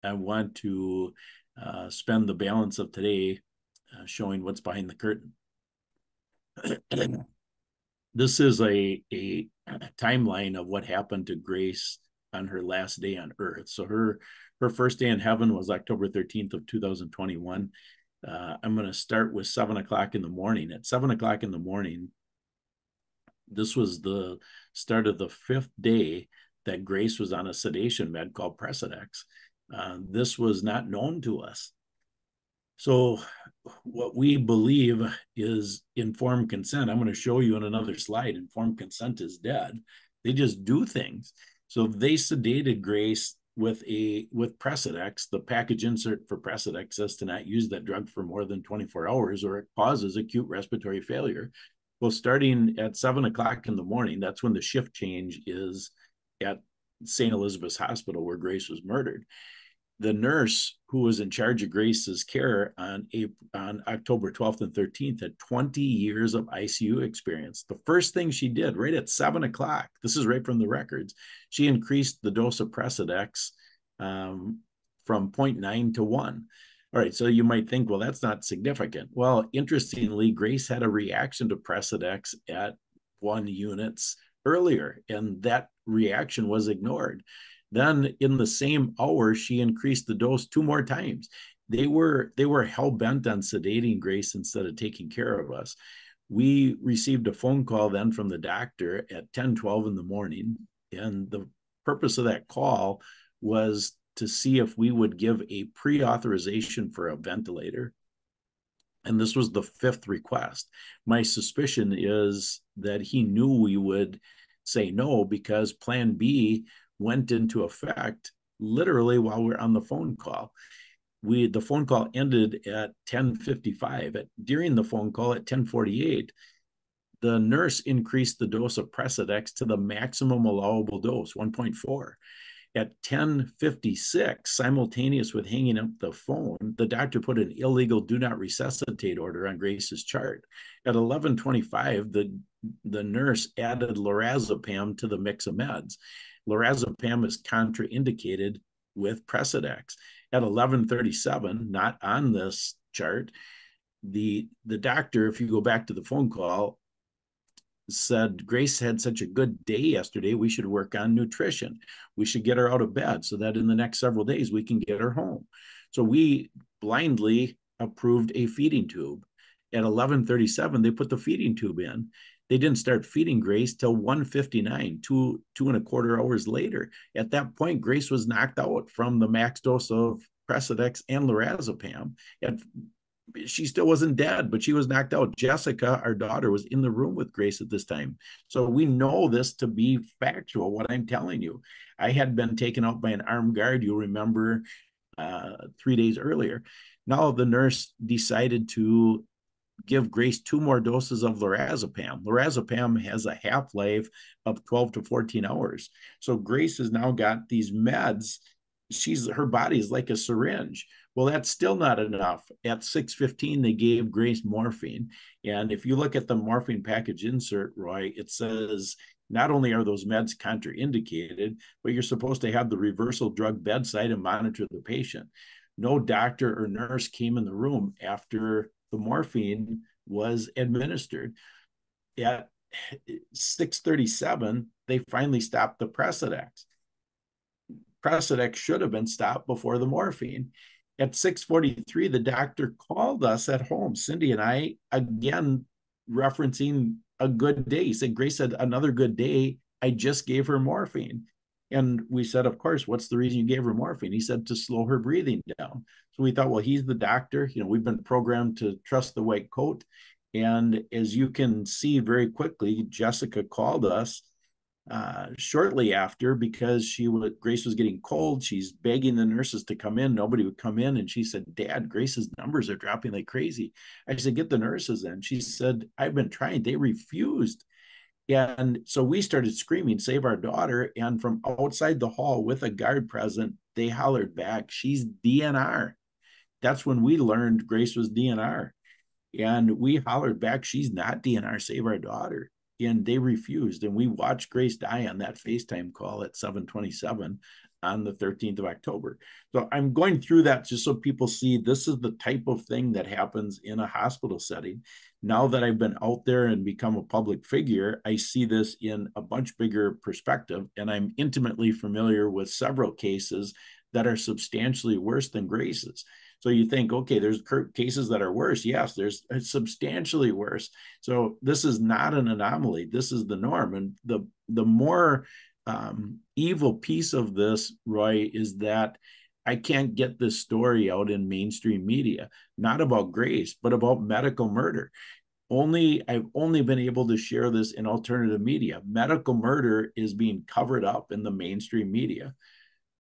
I want to spend the balance of today showing what's behind the curtain. This is a timeline of what happened to Grace on her last day on earth. So her first day in heaven was October 13th of 2021. I'm going to start with 7 o'clock in the morning. At 7 o'clock in the morning, this was the start of the 5th day that Grace was on a sedation med called Precedex. This was not known to us. So what we believe is informed consent. I'm going to show you in another slide. Informed consent is dead. They just do things. So they sedated Grace with Precedex. The package insert for Precedex says to not use that drug for more than 24 hours or it causes acute respiratory failure. Well, starting at 7 o'clock in the morning, that's when the shift change is at St. Elizabeth's Hospital where Grace was murdered. The nurse who was in charge of Grace's care on October 12th and 13th had 20 years of ICU experience. The first thing she did right at 7 o'clock, this is right from the records, she increased the dose of Precedex from 0.9 to 1. All right, so you might think, well, that's not significant. Well, interestingly, Grace had a reaction to Precedex at 1 units earlier, and that reaction was ignored. Then in the same hour, she increased the dose 2 more times. They were hell-bent on sedating Grace instead of taking care of us. We received a phone call then from the doctor at 10:12 in the morning. And the purpose of that call was to see if we would give a pre-authorization for a ventilator. And this was the 5th request. My suspicion is that he knew we would say no because Plan B went into effect literally while we're on the phone call. The phone call ended at 10:55. During the phone call at 10:48, the nurse increased the dose of Precedex to the maximum allowable dose, 1.4. At 10:56, simultaneous with hanging up the phone, the doctor put an illegal do not resuscitate order on Grace's chart. At 11:25, the nurse added lorazepam to the mix of meds. Lorazepam is contraindicated with Precedex. At 11:37, not on this chart, the doctor, if you go back to the phone call, said Grace had such a good day yesterday, we should work on nutrition. We should get her out of bed so that in the next several days we can get her home. So we blindly approved a feeding tube. At 11:37, they put the feeding tube in. They didn't start feeding Grace till 1:59, 2.25 hours later. At that point, Grace was knocked out from the max dose of Precedex and lorazepam. She still wasn't dead, but she was knocked out. Jessica, our daughter, was in the room with Grace at this time. So we know this to be factual, what I'm telling you. I had been taken out by an armed guard, you'll remember, 3 days earlier. Now the nurse decided to give Grace 2 more doses of lorazepam. Lorazepam has a half-life of 12 to 14 hours. So Grace has now got these meds. Her body is like a syringe. Well, that's still not enough. At 6:15, they gave Grace morphine. And if you look at the morphine package insert, Roy, it says not only are those meds contraindicated, but you're supposed to have the reversal drug bedside and monitor the patient. No doctor or nurse came in the room after the morphine was administered. At 6:37, they finally stopped the Precedex. Precedex should have been stopped before the morphine. At 6:43, the doctor called us at home, Cindy and I, again, referencing a good day. He said, Grace had another good day. I just gave her morphine. And we said, of course, what's the reason you gave her morphine? He said, to slow her breathing down. So we thought, well, he's the doctor. We've been programmed to trust the white coat. And as you can see very quickly, Jessica called us shortly after because Grace was getting cold. She's begging the nurses to come in. Nobody would come in. And she said, Dad, Grace's numbers are dropping like crazy. I said, get the nurses in. She said, I've been trying. They refused. And so we started screaming, save our daughter. And from outside the hall with a guard present, they hollered back, she's DNR. That's when we learned Grace was DNR. And we hollered back, she's not DNR, save our daughter. And they refused. And we watched Grace die on that FaceTime call at 7:27. on the 13th of October. So I'm going through that just so people see this is the type of thing that happens in a hospital setting. Now that I've been out there and become a public figure, I see this in a much bigger perspective, and I'm intimately familiar with several cases that are substantially worse than Grace's. So you think, okay, there's cases that are worse. Yes, there's substantially worse. So this is not an anomaly. This is the norm. And the more evil piece of this, Roy, is that I can't get this story out in mainstream media, not about Grace, but about medical murder. I've only been able to share this in alternative media. Medical murder is being covered up in the mainstream media.